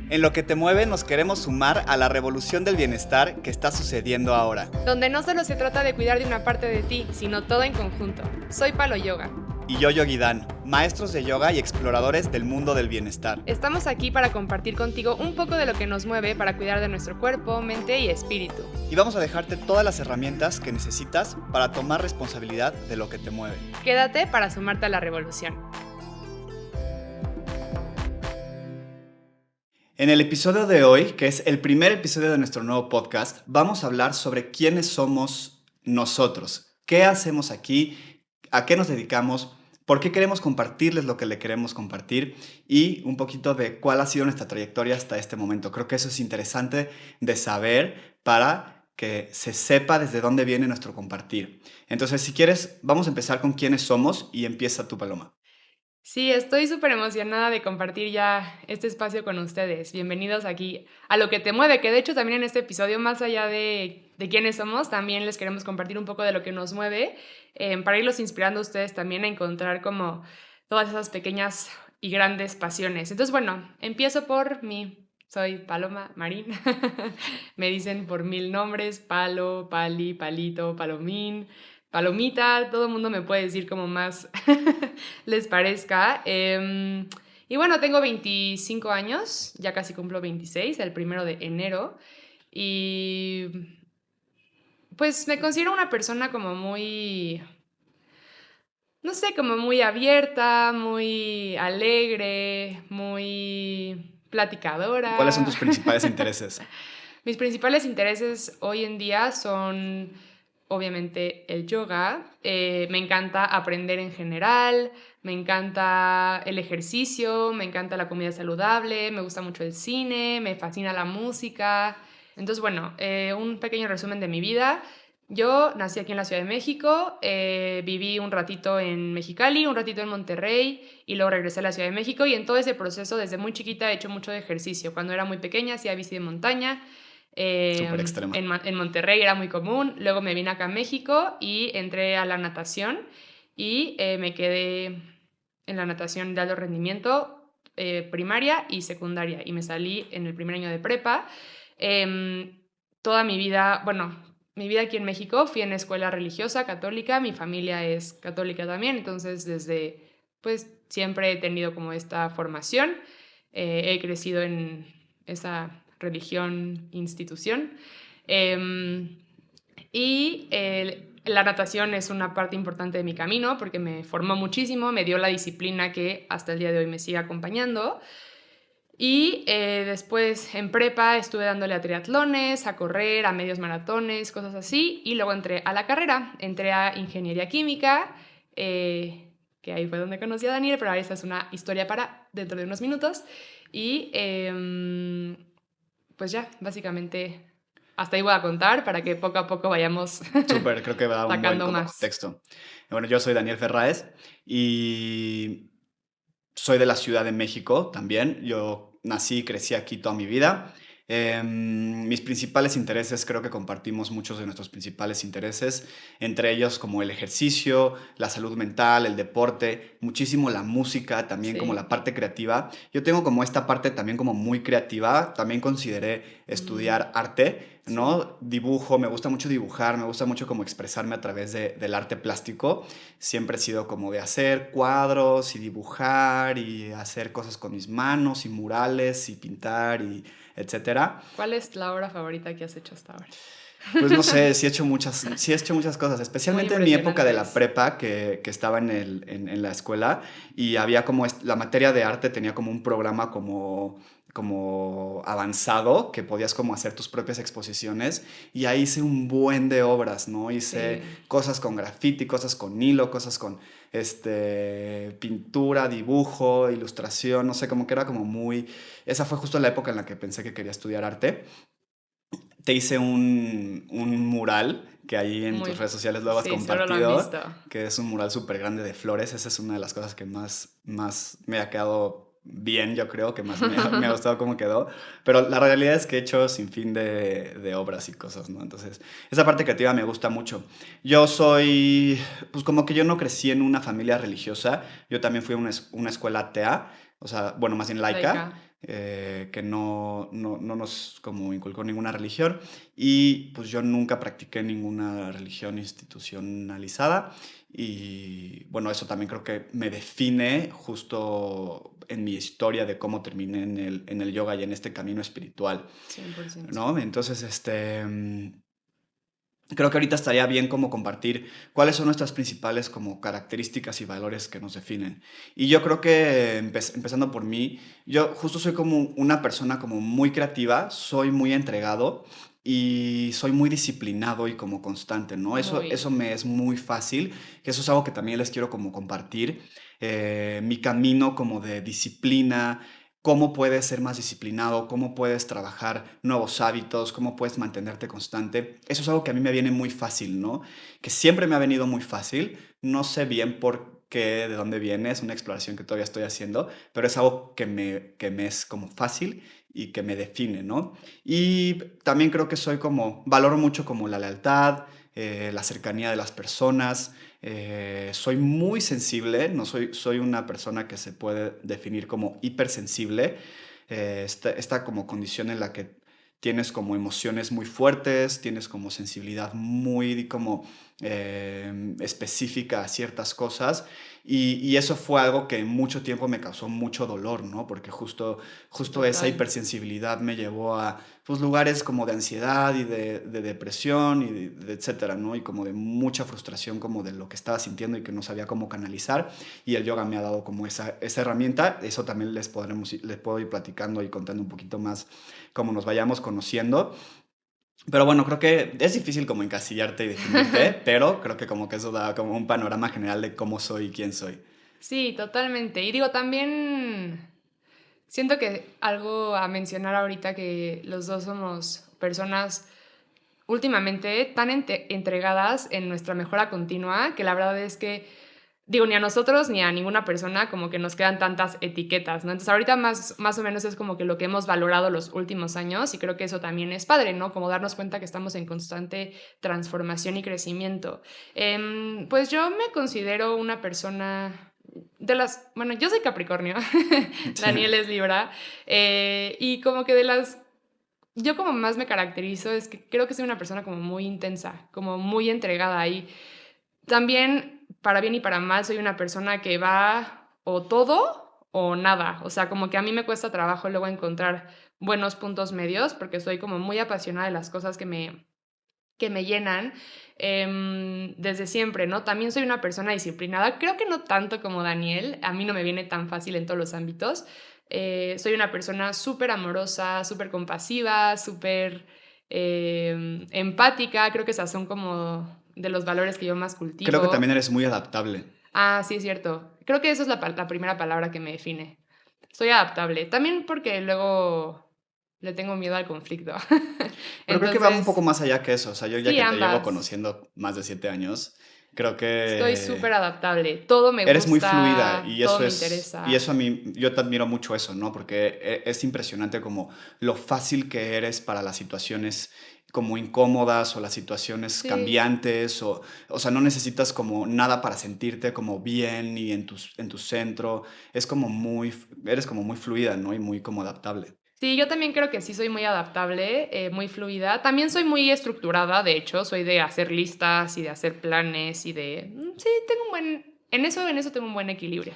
En Lo que te mueve nos queremos sumar a la revolución del bienestar que está sucediendo ahora. Donde no solo se trata de cuidar de una parte de ti, sino todo en conjunto. Soy Palo Yoga. Y yo, Yogi Dan, maestros de yoga y exploradores del mundo del bienestar. Estamos aquí para compartir contigo un poco de lo que nos mueve para cuidar de nuestro cuerpo, mente y espíritu. Y vamos a dejarte todas las herramientas que necesitas para tomar responsabilidad de lo que te mueve. Quédate para sumarte a la revolución. En el episodio de hoy, que es el primer episodio de nuestro nuevo podcast, vamos a hablar sobre quiénes somos nosotros, qué hacemos aquí, a qué nos dedicamos, por qué queremos compartirles lo que le queremos compartir y un poquito de cuál ha sido nuestra trayectoria hasta este momento. Creo que eso es interesante de saber para que se sepa desde dónde viene nuestro compartir. Entonces, si quieres, vamos a empezar con quiénes somos y empieza tu, Paloma. Sí, estoy súper emocionada de compartir ya este espacio con ustedes. Bienvenidos aquí a Lo que te mueve, que de hecho también en este episodio, más allá de quiénes somos, también les queremos compartir un poco de lo que nos mueve, para irlos inspirando a ustedes también a encontrar como todas esas pequeñas y grandes pasiones. Entonces, bueno, empiezo por mí. Soy Paloma Marín. Me dicen por 1000 nombres: Palo, Pali, Palito, Palomín, Palomita. Todo el mundo me puede decir como más les parezca. Y bueno, tengo 25 años, ya casi cumplo 26, el 1 de enero. Y pues me considero una persona como muy, no sé, como muy abierta, muy alegre, muy ¿Cuáles son platicadora. tus principales intereses? Mis principales intereses hoy en día son, obviamente, el yoga. Me encanta aprender en general, me encanta el ejercicio, me encanta la comida saludable, me gusta mucho el cine, me fascina la música. Entonces, bueno, un pequeño resumen de mi vida. Yo nací aquí en la Ciudad de México, viví un ratito en Mexicali, un ratito en Monterrey y luego regresé a la Ciudad de México, y en todo ese proceso desde muy chiquita he hecho mucho de ejercicio. Cuando era muy pequeña hacía bici de montaña. Súper extrema. En Monterrey era muy común. Luego me vine acá a México y entré a la natación y me quedé en la natación de alto rendimiento, primaria y secundaria, y me salí en el primer año de prepa. Toda mi vida, bueno, mi vida aquí en México fui en escuela religiosa católica, mi familia es católica también, entonces desde pues siempre he tenido como esta formación. He crecido en esa religión, institución. La natación es una parte importante de mi camino porque me formó muchísimo, me dio la disciplina que hasta el día de hoy me sigue acompañando. Y después en prepa estuve dándole a triatlones, a correr, a medios maratones, cosas así. Y luego entré a la carrera, entré a ingeniería química, que ahí fue donde conocí a Daniel, pero esa es una historia para dentro de unos minutos. Y pues ya, básicamente hasta ahí voy a contar para que poco a poco vayamos Súper, creo que va a dar un buen sacando como más. contexto. Bueno, yo soy Daniel Ferráez y soy de la Ciudad de México también. Yo nací y crecí aquí toda mi vida. Mis principales intereses, creo que compartimos muchos de nuestros principales intereses, entre ellos como el ejercicio, la salud mental, el deporte, muchísimo la música, también como Sí. la parte creativa. Yo tengo como esta parte también como muy creativa, también consideré estudiar arte, Sí. ¿no? Dibujo, me gusta mucho dibujar, me gusta mucho como expresarme a través del arte plástico. Siempre he sido como de hacer cuadros y dibujar y hacer cosas con mis manos y murales y pintar y etcétera. ¿Cuál es la obra favorita que has hecho hasta ahora? Pues no sé, sí he hecho muchas cosas, Muy especialmente en mi época de la impresionantes. prepa que estaba en la escuela y había como la materia de arte tenía como un programa como avanzado que podías como hacer tus propias exposiciones y ahí hice un buen de obras, ¿no? Hice Sí. cosas con grafiti, cosas con hilo, cosas con pintura, dibujo, ilustración, no sé, como que era como muy... Esa fue justo la época en la que pensé que quería estudiar arte. Te hice un mural que ahí en tus Muy. redes sociales luego has Sí, seguro lo han compartido, visto. que es un mural súper grande de flores. Esa es una de las cosas que más me ha quedado bien, yo creo, que más me ha gustado cómo quedó. Pero la realidad es que he hecho sin fin de obras y cosas, ¿no? Entonces, esa parte creativa me gusta mucho. Yo soy, pues como que yo no crecí en una familia religiosa, yo también fui a una escuela atea, o sea, bueno, más bien laica. Laika. que no nos como inculcó ninguna religión y pues yo nunca practiqué ninguna religión institucionalizada y bueno, eso también creo que me define justo en mi historia de cómo terminé en el yoga y en este camino espiritual, 100%. ¿no? Entonces, creo que ahorita estaría bien como compartir cuáles son nuestras principales como características y valores que nos definen. Y yo creo que empezando por mí, yo justo soy como una persona como muy creativa, soy muy entregado y soy muy disciplinado y como constante, ¿no? Eso Muy. me es muy fácil, que eso es algo que también les quiero como compartir. Mi camino como de disciplina, cómo puedes ser más disciplinado, cómo puedes trabajar nuevos hábitos, cómo puedes mantenerte constante. Eso es algo que a mí me viene muy fácil, ¿no? Que siempre me ha venido muy fácil. No sé bien por qué, de dónde viene, es una exploración que todavía estoy haciendo, pero es algo que me es como fácil y que me define, ¿no? Y también creo que soy como, valoro mucho como la lealtad, la cercanía de las personas, soy muy sensible, no soy una persona que se puede definir como hipersensible. Esta como condición en la que tienes como emociones muy fuertes, tienes como sensibilidad muy como específica a ciertas cosas y eso fue algo que en mucho tiempo me causó mucho dolor, ¿no? Porque Sí, justo esa total. hipersensibilidad me llevó a pues, lugares como de ansiedad y de depresión y etcétera, ¿no? Y como de mucha frustración como de lo que estaba sintiendo y que no sabía cómo canalizar. Y el yoga me ha dado como esa herramienta. Eso también les puedo ir platicando y contando un poquito más cómo nos vayamos conociendo. Pero bueno, creo que es difícil como encasillarte y definirte, pero creo que como que eso da como un panorama general de cómo soy y quién soy. Sí, totalmente. Y digo, también siento que algo a mencionar ahorita que los dos somos personas últimamente tan entregadas en nuestra mejora continua que la verdad es que, digo, ni a nosotros ni a ninguna persona como que nos quedan tantas etiquetas, ¿no? Entonces ahorita más o menos es como que lo que hemos valorado los últimos años y creo que eso también es padre, ¿no? Como darnos cuenta que estamos en constante transformación y crecimiento. Pues yo me considero una persona bueno, yo soy Capricornio, Daniel es Libra, y como que yo como más me caracterizo es que creo que soy una persona como muy intensa, como muy entregada y también para bien y para mal soy una persona que va o todo o nada, o sea, como que a mí me cuesta trabajo luego encontrar buenos puntos medios porque soy como muy apasionada de las cosas que me llenan desde siempre, ¿no? También soy una persona disciplinada, creo que no tanto como Daniel, a mí no me viene tan fácil en todos los ámbitos. Soy una persona súper amorosa, súper compasiva, súper empática, creo que esas son como de los valores que yo más Creo que también cultivo. eres muy adaptable. Ah, sí, es cierto. Creo que eso es la primera palabra que me define. Soy adaptable. También porque luego le tengo miedo al conflicto. Pero creo que va un poco Entonces, más allá que eso. O sea, yo ya sí, que te llevo ambas. conociendo más de 7 años, creo Estoy que súper adaptable. Todo me eres muy fluida gusta, todo me interesa. y eso a mí, yo te admiro mucho eso, ¿no? Porque es impresionante como lo fácil que eres para las situaciones como incómodas o las situaciones Sí. cambiantes o sea, no necesitas como nada para sentirte como bien y en tu centro. Es como eres como muy fluida, ¿no? Y muy como adaptable. Sí, yo también creo que sí soy muy adaptable, muy fluida. También soy muy estructurada, de hecho, soy de hacer listas y de hacer planes y sí, tengo un en eso tengo un buen equilibrio.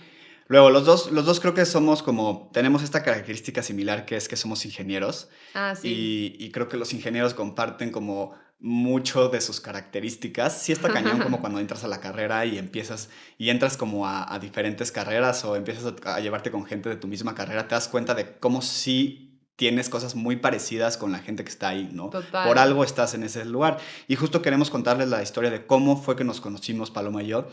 Luego, los dos creo que somos como, tenemos esta característica similar que es que somos ingenieros Ah, sí. y creo que los ingenieros comparten como mucho de sus características. Sí está cañón como cuando entras a la carrera y empiezas y entras como a diferentes carreras o empiezas a llevarte con gente de tu misma carrera, te das cuenta de cómo sí tienes cosas muy parecidas con la gente que está ahí, ¿no? Por Total. algo estás en ese lugar. Y justo queremos contarles la historia de cómo fue que nos conocimos, Paloma y yo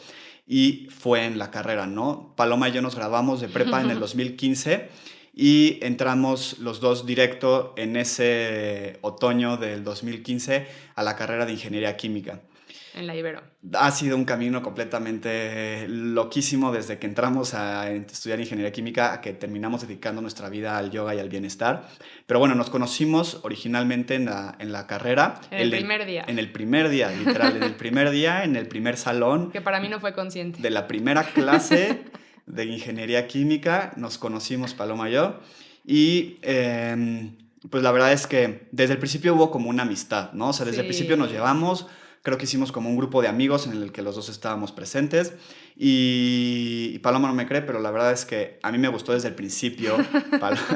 y fue en la carrera, ¿no? Paloma y yo nos graduamos de prepa en el 2015 y entramos los dos directo en ese otoño del 2015 a la carrera de ingeniería química. En la Ibero. Ha sido un camino completamente loquísimo desde que entramos a estudiar ingeniería química a que terminamos dedicando nuestra vida al yoga y al bienestar. Pero bueno, nos conocimos originalmente en la carrera, En el primer día. en el primer día, literal, en el primer día, en el primer salón Que para mí no fue consciente. de la primera clase de ingeniería química. Nos conocimos, Paloma y yo. Y pues la verdad es que desde el principio hubo como una amistad, ¿no? O sea, desde el principio nos Sí. llevamos, creo que hicimos como un grupo de amigos en el que los dos estábamos presentes. Y Paloma no me cree, pero la verdad es que a mí me gustó desde el principio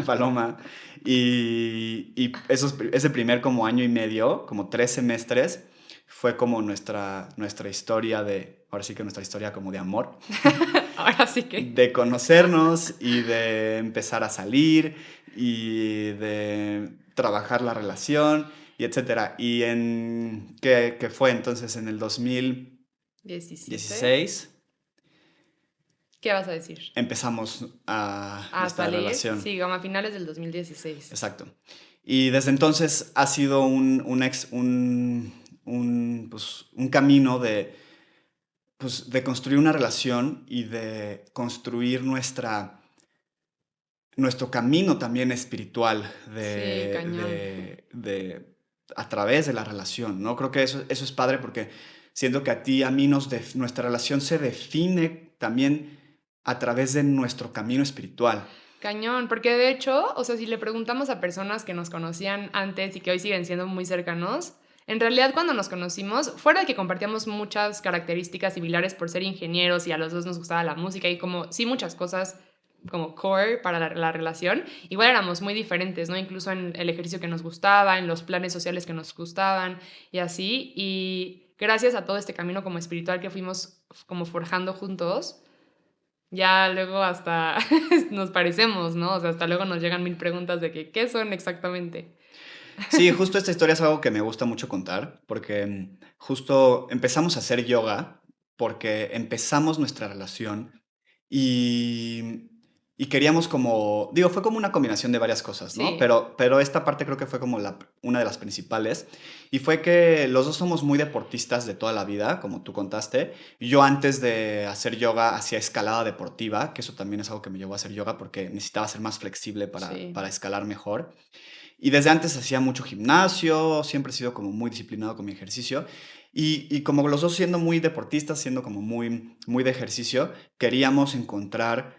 Paloma. Ese primer como año y medio, como 3 semestres, fue como nuestra historia ahora sí que nuestra historia como de amor, Ahora sí que. de conocernos y de empezar a salir y de trabajar la relación y etcétera. ¿Qué fue entonces en el 17. 2016? ¿Qué vas a decir? Empezamos A nuestra salir, relación. sí, como a finales del 2016. Exacto. Y desde entonces ha sido pues, un camino de construir una relación y de construir nuestro camino también espiritual Sí, cañón. a través de la relación, ¿no? Creo que eso es padre porque siento que a ti, a mí, nuestra relación se define también a través de nuestro camino espiritual. Cañón, porque de hecho, o sea, si le preguntamos a personas que nos conocían antes y que hoy siguen siendo muy cercanos, en realidad cuando nos conocimos, fuera de que compartíamos muchas características similares por ser ingenieros y a los dos nos gustaba la música y como, sí, muchas cosas como core para la relación, igual éramos muy diferentes, ¿no? Incluso en el ejercicio que nos gustaba, en los planes sociales que nos gustaban y así, y gracias a todo este camino como espiritual que fuimos como forjando juntos, ya luego hasta nos parecemos, ¿no? O sea, hasta luego nos llegan mil preguntas de que, ¿qué son exactamente? Sí, justo esta historia es algo que me gusta mucho contar, porque justo empezamos a hacer yoga, porque empezamos nuestra relación y, y queríamos como, digo, fue como una combinación de varias cosas, ¿no? Sí, Pero esta parte creo que fue como una de las principales, y fue que los dos somos muy deportistas de toda la vida, como tú contaste. Yo antes de hacer yoga hacía escalada deportiva, que eso también es algo que me llevó a hacer yoga porque necesitaba ser más flexible sí, para escalar mejor. Y desde antes hacía mucho gimnasio, siempre he sido como muy disciplinado con mi ejercicio. Y como los dos siendo muy deportistas, siendo como muy de ejercicio, queríamos encontrar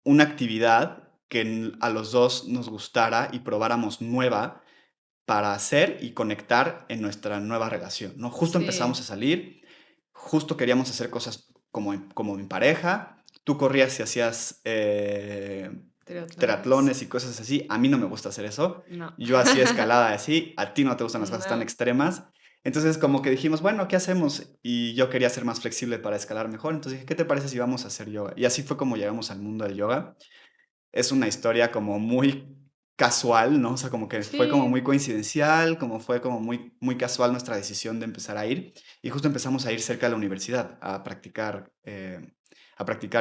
una actividad que a los dos nos gustara y probáramos nueva para hacer y conectar en nuestra nueva relación, ¿no? Justo empezamos a sí. salir, justo queríamos hacer cosas como en pareja. Tú corrías y hacías Triatlones. triatlones y cosas así. A mí no me gusta hacer eso. No. Yo hacía escalada así. A ti no te gustan las cosas tan No. extremas. Entonces como que dijimos, bueno, ¿qué hacemos? Y yo quería ser más flexible para escalar mejor. Entonces dije, ¿qué te parece si vamos a hacer yoga? Y así fue como llegamos al mundo del yoga. Es una historia como muy casual, ¿no? O sea, como que fue como Sí, muy coincidencial, como fue como muy casual nuestra decisión de empezar a ir. Y justo empezamos a ir cerca de la universidad a practicar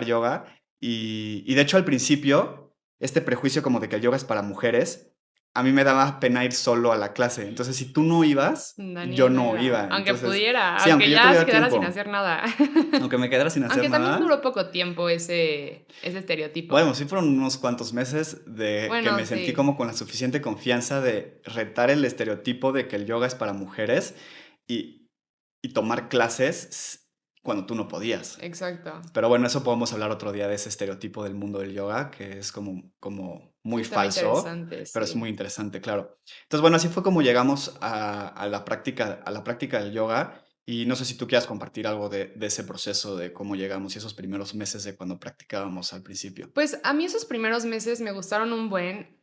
yoga. Y de hecho al principio, este prejuicio como de que el yoga es para mujeres, a mí me daba pena ir solo a la clase. Entonces, si tú no ibas, yo Daniel no no iba. iba. Aunque Entonces, pudiera, sí, aunque aunque yo ya se tuviera quedara sin tiempo, hacer nada. aunque me quedara sin hacer Aunque también duró nada, poco tiempo ese estereotipo. bueno, sí fueron unos cuantos meses de que Bueno, me sentí sí, como con la suficiente confianza de retar el estereotipo de que el yoga es para mujeres y, y tomar clases cuando tú no podías. exacto. Pero bueno, eso podemos hablar otro día de ese estereotipo del mundo del yoga, que es como Es muy un tema falso, interesante, pero es muy sí. interesante, claro. Entonces, bueno, así fue como llegamos a la práctica del yoga. Y no sé si tú quieras compartir algo de ese proceso, de cómo llegamos y esos primeros meses de cuando practicábamos al principio. Pues a mí esos primeros meses me gustaron un buen.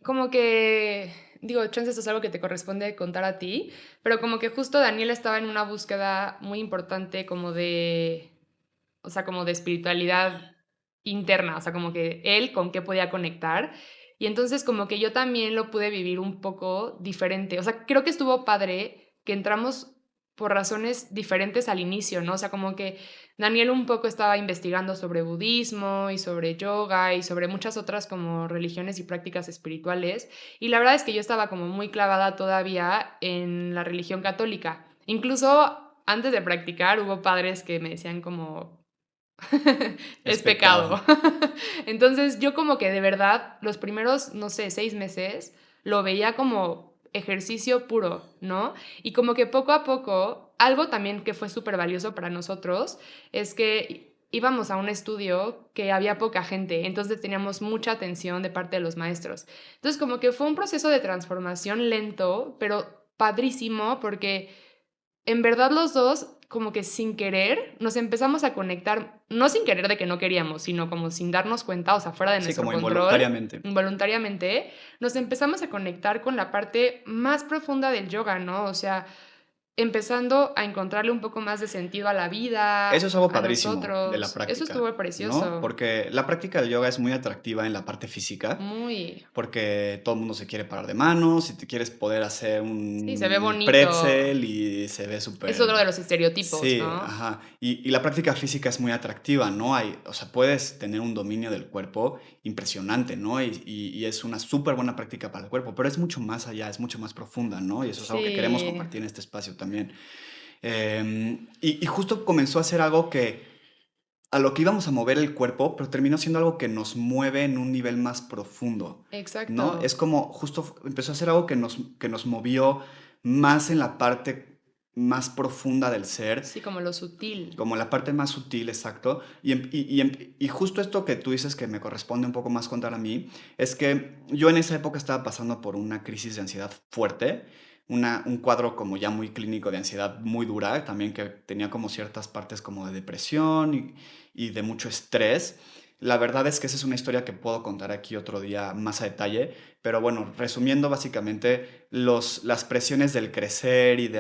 Como que, digo, chance esto es algo que te corresponde contar a ti, pero como que justo Daniel estaba en una búsqueda muy importante como de, o sea, como de espiritualidad interna, o sea, como que él con qué podía conectar. Y entonces como que yo también lo pude vivir un poco diferente. O sea, creo que estuvo padre que entramos por razones diferentes al inicio, ¿no? O sea, como que Daniel un poco estaba investigando sobre budismo y sobre yoga y sobre muchas otras como religiones y prácticas espirituales. Y la verdad es que yo estaba como muy clavada todavía en la religión católica. Incluso antes de practicar hubo padres que me decían como, Es es pecado. pecado. Entonces yo como que de verdad los primeros, no sé, 6 meses lo veía como ejercicio puro, ¿no? Y como que poco a poco, algo también que fue súper valioso para nosotros es que íbamos a un estudio que había poca gente, entonces teníamos mucha atención de parte de los maestros. Entonces como que fue un proceso de transformación lento, pero padrísimo, porque en verdad los dos, como que sin querer, nos empezamos a conectar, no sin querer de que no queríamos, sino como sin darnos cuenta, o sea, fuera de Sí, nuestro como control, involuntariamente. involuntariamente, nos empezamos a conectar con la parte más profunda del yoga, ¿no? O sea, empezando a encontrarle un poco más de sentido a la Eso vida, es algo a padrísimo de la nosotros. Eso práctica, estuvo ¿no? precioso. Porque la práctica del yoga es muy atractiva en la parte física, Muy. porque todo el mundo se quiere parar de manos y te quieres poder hacer Sí, se ve un bonito. pretzel y se ve Es súper. otro de los estereotipos, Sí, ¿no? ajá. Y la práctica física es muy atractiva, ¿no? O sea, puedes tener un dominio del cuerpo impresionante, ¿no? Y es una súper buena práctica para el cuerpo, pero es mucho más allá, es mucho más profunda, ¿no? Y eso es algo que queremos Sí. compartir en este espacio también. Y justo comenzó a ser algo que a lo que íbamos a mover el cuerpo, pero terminó siendo algo que nos mueve en un nivel más profundo, ¿no? Exacto. Es como justo empezó a ser algo que nos movió más en la parte más profunda del ser, Sí, como lo sutil. como la parte más sutil, exacto. Y justo esto que tú dices que me corresponde un poco más contar a mí, es que yo en esa época estaba pasando por una crisis de ansiedad fuerte, un cuadro como ya muy clínico de ansiedad muy dura, también que tenía como ciertas partes como de depresión y de mucho estrés. La verdad es que esa es una historia que puedo contar aquí otro día más a detalle, pero bueno, resumiendo básicamente las presiones del crecer y de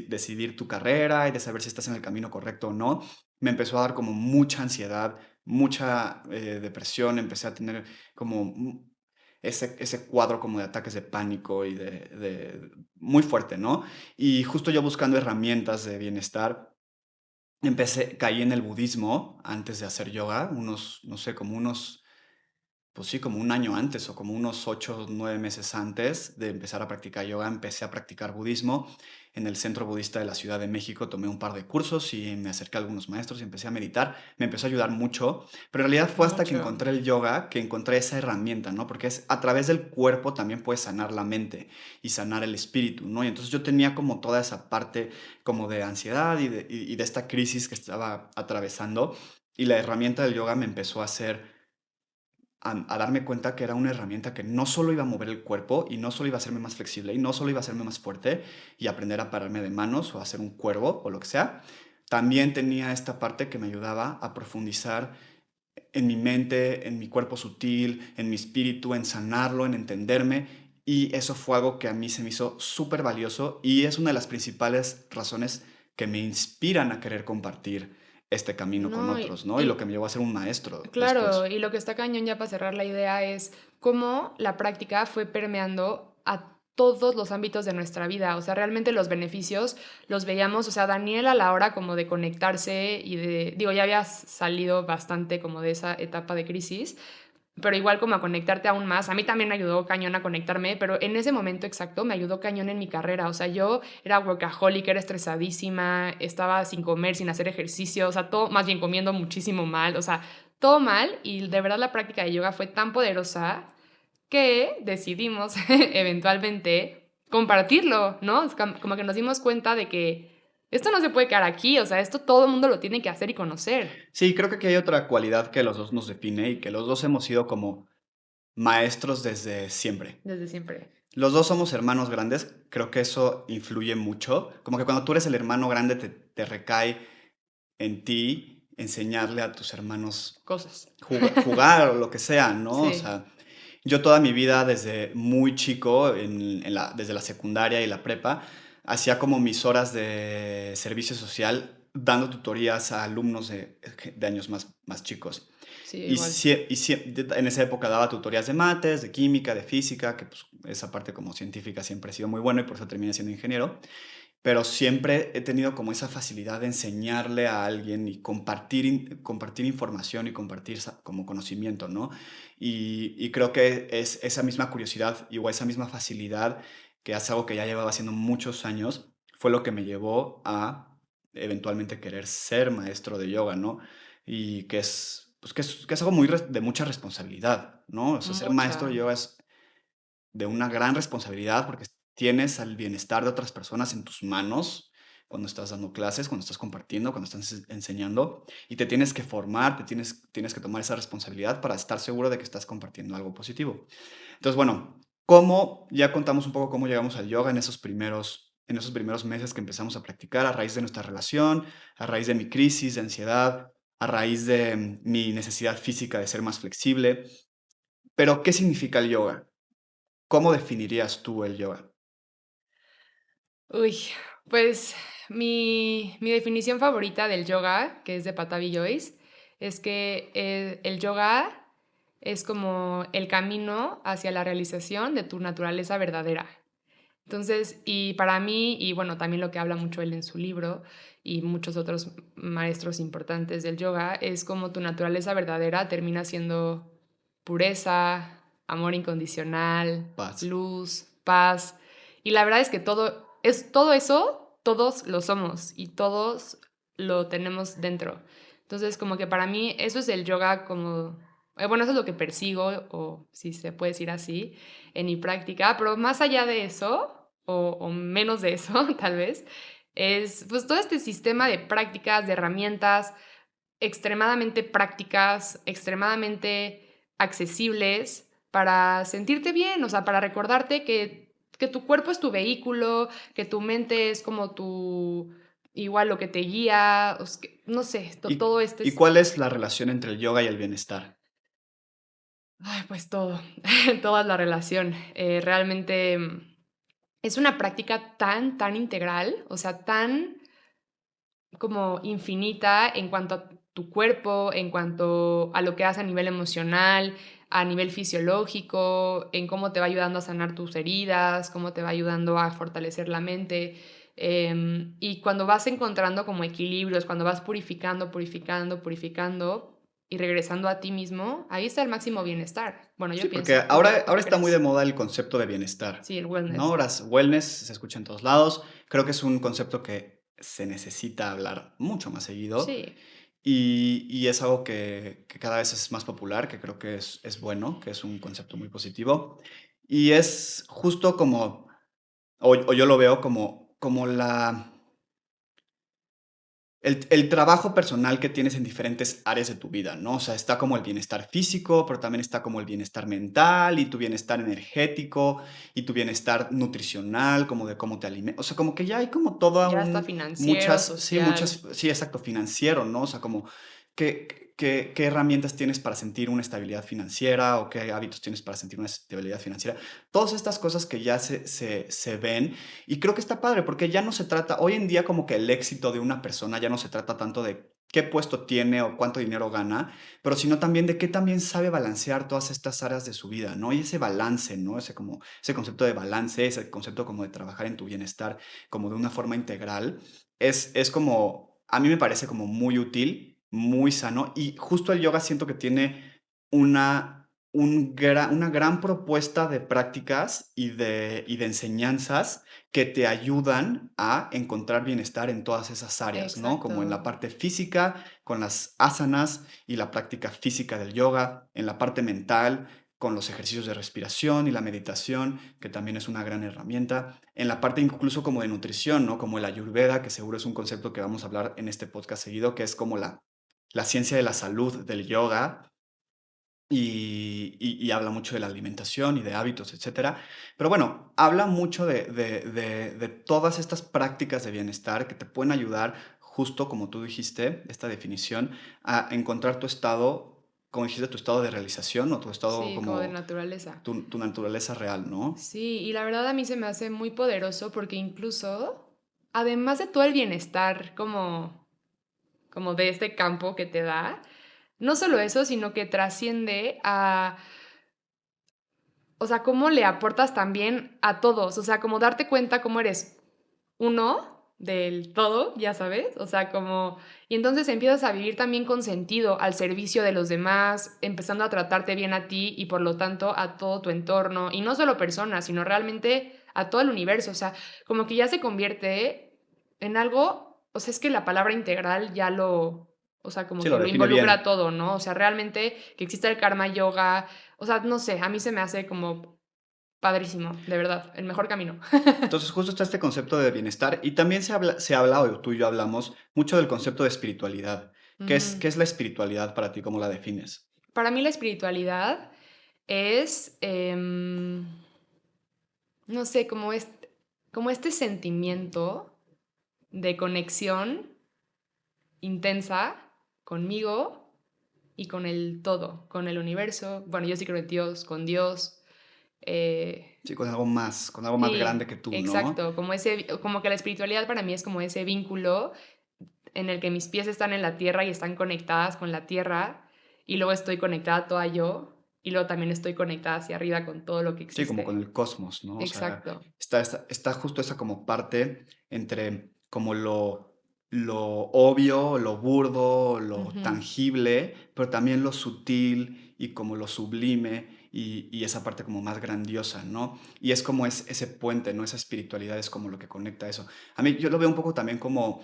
decidir tu carrera y de saber si estás en el camino correcto o no, me empezó a dar como mucha ansiedad, mucha depresión, empecé a tener como ese cuadro como de ataques de pánico y muy fuerte, ¿no? Y justo yo buscando herramientas de bienestar, caí en el budismo antes de hacer yoga, no sé, pues sí, como un año antes o como unos 8 o 9 meses antes de empezar a practicar yoga, empecé a practicar budismo en el Centro Budista de la Ciudad de México. Tomé un par de cursos y me acerqué a algunos maestros y empecé a meditar. Me empezó a ayudar mucho, pero en realidad fue hasta que Mucho. encontré el yoga que encontré esa herramienta, ¿no? Porque es a través del cuerpo también puedes sanar la mente y sanar el espíritu, ¿no? Y entonces yo tenía como toda esa parte como de ansiedad y de esta crisis que estaba atravesando, y la herramienta del yoga me empezó a hacer a darme cuenta que era una herramienta que no solo iba a mover el cuerpo y no solo iba a hacerme más flexible y no solo iba a hacerme más fuerte y aprender a pararme de manos o a hacer un cuervo o lo que sea, también tenía esta parte que me ayudaba a profundizar en mi mente, en mi cuerpo sutil, en mi espíritu, en sanarlo, en entenderme. Y eso fue algo que a mí se me hizo súper valioso y es una de las principales razones que me inspiran a querer compartir este camino con No, otros, ¿no? Y lo que me llevó a ser un maestro claro, después. y lo que está cañón ya para cerrar la idea es cómo la práctica fue permeando a todos los ámbitos de nuestra vida. O sea, realmente los beneficios los veíamos, o sea, Daniel a la hora como de conectarse y de, digo, ya habías salido bastante como de esa etapa de crisis, pero igual como a conectarte aún más. A mí también me ayudó cañón a conectarme, pero en ese momento exacto me ayudó cañón en mi carrera. O sea, yo era workaholic, era estresadísima, estaba sin comer, sin hacer ejercicio, o sea, todo, más bien comiendo muchísimo mal, o sea, todo mal. Y de verdad la práctica de yoga fue tan poderosa que decidimos eventualmente compartirlo, ¿no? Es como que nos dimos cuenta de que esto no se puede quedar aquí, o sea, esto todo el mundo lo tiene que hacer y conocer Sí, creo que aquí hay otra cualidad que los dos nos define y que los dos hemos sido como maestros desde siempre. desde siempre. Los dos somos hermanos grandes, creo que eso influye mucho. Como que cuando tú eres el hermano grande te recae en ti enseñarle a tus hermanos Cosas. jugar o lo que sea, ¿no? O Sí, sea, yo toda mi vida desde muy chico, desde la secundaria y la prepa, hacía como mis horas de servicio social dando tutorías a alumnos de años más chicos. sí, Y, igual. en esa época daba tutorías de mates, de química, de física, que pues, esa parte como científica siempre he sido muy bueno y por eso terminé siendo ingeniero. Pero siempre he tenido como esa facilidad de enseñarle a alguien y compartir información y compartir como conocimiento, ¿no? Y creo que es esa misma curiosidad y o esa misma facilidad, que es algo que ya llevaba haciendo muchos años, fue lo que me llevó a eventualmente querer ser maestro de yoga, ¿no? Y que es, pues que es algo de mucha responsabilidad, ¿no? O sea, ser maestro de Mucha. yoga es de una gran responsabilidad porque tienes al bienestar de otras personas en tus manos, cuando estás dando clases, cuando estás compartiendo, cuando estás enseñando, y te tienes que formar, tienes que tomar esa responsabilidad para estar seguro de que estás compartiendo algo positivo. Entonces, bueno, ya contamos un poco cómo llegamos al yoga en esos primeros meses que empezamos a practicar a raíz de nuestra relación, a raíz de mi crisis de ansiedad, a raíz de mi necesidad física de ser más flexible. Pero, ¿qué significa el yoga? ¿Cómo definirías tú el yoga? Uy, pues mi definición favorita del yoga, que es de Patavi Joyce, es que el yoga es como el camino hacia la realización de tu naturaleza verdadera. Entonces, y para mí, y bueno, también lo que habla mucho él en su libro y muchos otros maestros importantes del yoga, es como tu naturaleza verdadera termina siendo pureza, amor incondicional, Paz. luz, paz. Y la verdad es que todo eso, todos lo somos y todos lo tenemos dentro. Entonces, como que para mí eso es el yoga como, bueno, eso es lo que persigo, o si se puede decir así, en mi práctica, pero más allá de eso, o menos de eso, tal vez, es pues todo este sistema de prácticas, de herramientas extremadamente prácticas, extremadamente accesibles para sentirte bien, o sea, para recordarte que tu cuerpo es tu vehículo, que tu mente es como igual lo que te guía, no sé, ¿Y, todo este y cuál es la relación entre el yoga y el bienestar? ay, pues todo, toda la relación. Realmente es una práctica tan, tan integral, o sea, tan como infinita en cuanto a tu cuerpo, en cuanto a lo que hace a nivel emocional, a nivel fisiológico, en cómo te va ayudando a sanar tus heridas, cómo te va ayudando a fortalecer la mente. Y cuando vas encontrando como equilibrios, cuando vas purificando, purificando, purificando y regresando a ti mismo, ahí está el máximo bienestar. Bueno, Sí, yo porque pienso. ¿Tú ahora qué está muy de crees? moda el concepto de bienestar, Sí, el ¿no? wellness. Ahora wellness se escucha en todos lados. Creo que es un concepto que se necesita hablar mucho más seguido Sí, y es algo que cada vez es más popular, que creo que es bueno, que es un concepto muy positivo. Y es justo como, o yo lo veo como el trabajo personal que tienes en diferentes áreas de tu vida, ¿no? O sea, está como el bienestar físico, pero también está como el bienestar mental y tu bienestar energético y tu bienestar nutricional, como de cómo te alimentas. O sea, como que ya hay como toda ya está un, financiero, social. sí, exacto, financiero, ¿no? O sea, como qué herramientas tienes para sentir una estabilidad financiera o qué hábitos tienes para sentir una estabilidad financiera. Todas estas cosas que ya se ven y creo que está padre porque ya no se trata, hoy en día como que el éxito de una persona ya no se trata tanto de qué puesto tiene o cuánto dinero gana, pero sino también de qué también sabe balancear todas estas áreas de su vida, ¿no? Y ese balance, ¿no? Ese concepto de balance, ese concepto como de trabajar en tu bienestar como de una forma integral, es como, a mí me parece como muy útil, muy sano y justo el yoga siento que tiene una gran propuesta de prácticas y de enseñanzas que te ayudan a encontrar bienestar en todas esas áreas, ¿no? Como en Exacto. la parte física, con las asanas y la práctica física del yoga, en la parte mental, con los ejercicios de respiración y la meditación, que también es una gran herramienta, en la parte incluso como de nutrición, ¿no? Como el ayurveda, que seguro es un concepto que vamos a hablar en este podcast seguido, que es como la ciencia de la salud del yoga, y habla mucho de la alimentación y de hábitos, etcétera. Pero bueno, habla mucho de todas estas prácticas de bienestar que te pueden ayudar, justo como tú dijiste, esta definición, a encontrar tu estado, como dijiste, tu estado de realización o tu estado Sí, como de como naturaleza. tu naturaleza real, ¿no? Sí, y la verdad a mí se me hace muy poderoso porque incluso, además de todo el bienestar como de este campo que te da, no solo eso, sino que trasciende a, o sea, cómo le aportas también a todos, o sea, como darte cuenta cómo eres uno del todo, ya sabes, o sea, como, y entonces empiezas a vivir también con sentido, al servicio de los demás, empezando a tratarte bien a ti y por lo tanto a todo tu entorno, y no solo personas, sino realmente a todo el universo, o sea, como que ya se convierte en algo, o sea, es que la palabra integral ya o sea, como Sí, que lo lo define involucra bien. todo, ¿no? O sea, realmente que exista el karma yoga, o sea, no sé, a mí se me hace como Padrísimo, de verdad, el mejor camino. Entonces, justo está este concepto de bienestar y también se habla, o tú y yo hablamos, mucho del concepto de espiritualidad. ¿Qué es, Ujú. qué es la espiritualidad para ti? ¿Cómo la defines? Para mí la espiritualidad es, no sé, como este sentimiento de conexión intensa conmigo y con el todo, con el universo. Bueno, yo sí creo en Dios, con Dios. eh, Sí, con algo más grande sí, que tú, ¿no? exacto. Como que la espiritualidad para mí es como ese vínculo en el que mis pies están en la tierra y están conectadas con la tierra, y luego estoy conectada toda yo, y luego también estoy conectada hacia arriba con todo lo que Sí, como con existe. el cosmos, ¿no? O sea, Exacto. está justo esa como parte entre como lo obvio, lo burdo, lo Ujú. tangible, pero también lo sutil y como lo sublime y esa parte como más grandiosa, ¿no? Y es como ese puente, ¿no? Esa espiritualidad es como lo que conecta eso. A mí yo lo veo un poco también como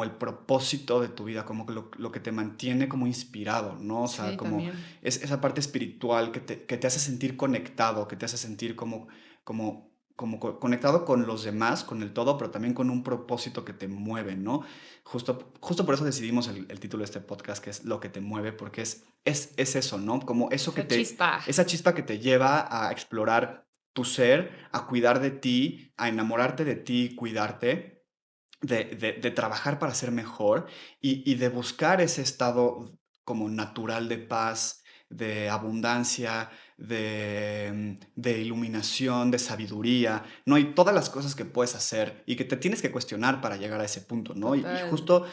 el propósito de tu vida, como que lo que te mantiene como inspirado, ¿no? O sea, Sí, como también. es esa parte espiritual que te hace sentir conectado, que te hace sentir como conectado con los demás, con el todo, pero también con un propósito que te mueve, ¿no? Justo por eso decidimos el título de este podcast, que es Lo que te mueve, porque es eso, ¿no? Como eso Esa chispa. esa chispa que te lleva a explorar tu ser, a cuidar de ti, a enamorarte de ti, cuidarte, de trabajar para ser mejor y de buscar ese estado como natural de paz, de abundancia, de iluminación, de sabiduría, ¿no? Y todas las cosas que puedes hacer y que te tienes que cuestionar para llegar a ese punto, ¿no? Y Total. justo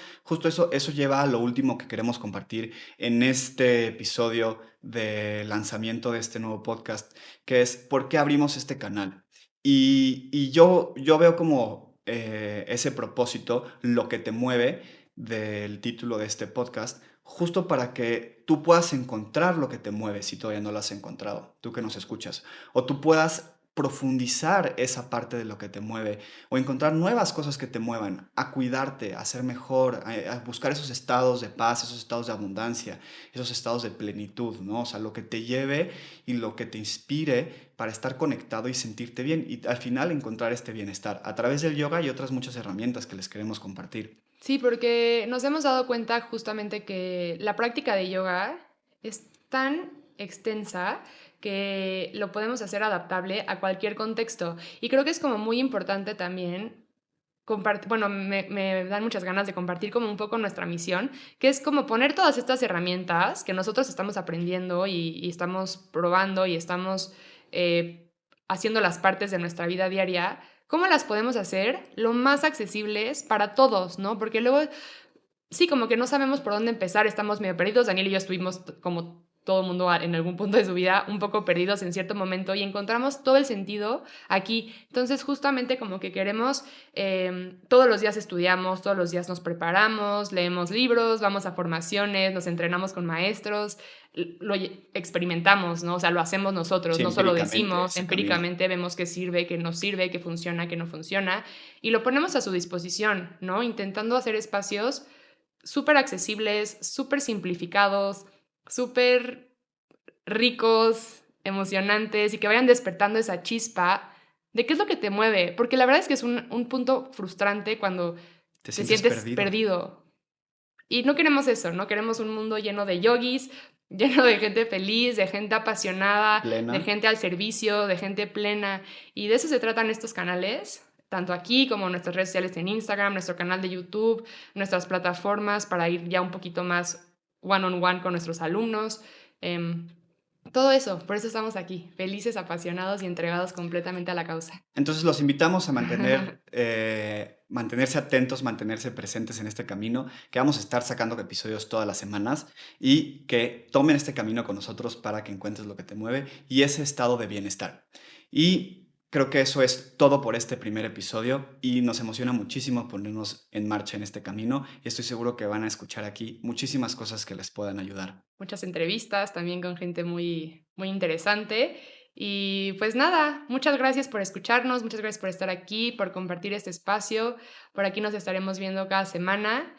eso lleva a lo último que queremos compartir en este episodio de lanzamiento de este nuevo podcast, que es ¿por qué abrimos este canal? Y yo veo como ese propósito, lo que te mueve del título de este podcast, justo para que tú puedas encontrar lo que te mueve si todavía no lo has encontrado, tú que nos escuchas, o tú puedas profundizar esa parte de lo que te mueve o encontrar nuevas cosas que te muevan a cuidarte, a ser mejor, a buscar esos estados de paz, esos estados de abundancia, esos estados de plenitud, ¿no? O sea, lo que te lleve y lo que te inspire para estar conectado y sentirte bien y al final encontrar este bienestar a través del yoga y otras muchas herramientas que les queremos compartir. Sí, porque nos hemos dado cuenta justamente que la práctica de yoga es tan extensa que lo podemos hacer adaptable a cualquier contexto. Y creo que es como muy importante también compartir, bueno, me dan muchas ganas de compartir como un poco nuestra misión, que es como poner todas estas herramientas que nosotros estamos aprendiendo y estamos probando y estamos haciendo las partes de nuestra vida diaria. ¿Cómo las podemos hacer lo más accesibles para todos, no? Porque luego sí, como que no sabemos por dónde empezar, estamos medio perdidos. Daniel y yo estuvimos, como todo el mundo en algún punto de su vida, un poco perdidos en cierto momento y encontramos todo el sentido aquí. Entonces, justamente como que queremos, todos los días estudiamos, todos los días nos preparamos, leemos libros, vamos a formaciones, nos entrenamos con maestros, lo experimentamos, ¿no? O sea, lo hacemos nosotros, Sí, no solo empíricamente decimos, ese camino. empíricamente vemos qué sirve, qué no sirve, qué funciona, qué no funciona, y lo ponemos a su disposición, ¿no? Intentando hacer espacios súper accesibles, súper simplificados, súper ricos, emocionantes y que vayan despertando esa chispa de qué es lo que te mueve. Porque la verdad es que es un punto frustrante cuando Te te sientes sientes perdido, perdido. Y no queremos eso, no queremos un mundo lleno de yogis, lleno de gente feliz, de gente apasionada, de plena. gente al servicio, de gente plena. Y de eso se tratan estos canales, tanto aquí como nuestras redes sociales en Instagram, nuestro canal de YouTube, nuestras plataformas para ir ya un poquito más one on one con nuestros alumnos. Em, Todo eso, por eso estamos aquí, felices, apasionados y entregados completamente a la causa. Entonces los invitamos a mantenerse atentos, mantenerse presentes en este camino, que vamos a estar sacando episodios todas las semanas y que tomen este camino con nosotros para que encuentres lo que te mueve y ese estado de bienestar. Y creo que eso es todo por este primer episodio y nos emociona muchísimo ponernos en marcha en este camino y estoy seguro que van a escuchar aquí muchísimas cosas que les puedan ayudar. Muchas entrevistas también con gente muy, muy interesante. Y pues nada, muchas gracias por escucharnos, muchas gracias por estar aquí, por compartir este espacio. Por aquí nos estaremos viendo cada semana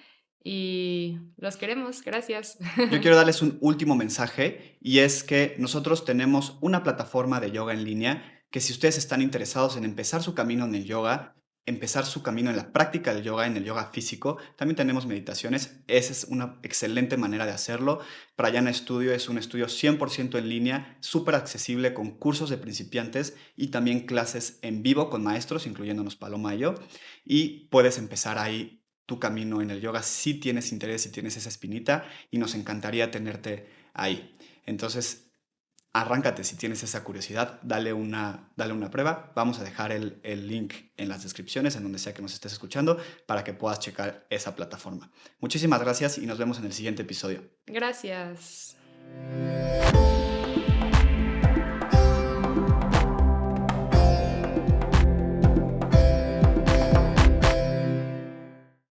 y los queremos. Gracias. Yo quiero darles un último mensaje y es que nosotros tenemos una plataforma de yoga en línea que si ustedes están interesados en empezar su camino en el yoga, empezar su camino en la práctica del yoga, en el yoga físico, también tenemos meditaciones. Esa es una excelente manera de hacerlo. Prayana Studio es un estudio 100% en línea, súper accesible, con cursos de principiantes y también clases en vivo con maestros, incluyéndonos Paloma y yo. Y puedes empezar ahí tu camino en el yoga si tienes interés, si tienes esa espinita, y nos encantaría tenerte ahí. Entonces, arráncate si tienes esa curiosidad, dale una prueba. Vamos a dejar el link en las descripciones, en donde sea que nos estés escuchando, para que puedas checar esa plataforma. Muchísimas gracias y nos vemos en el siguiente episodio. Gracias.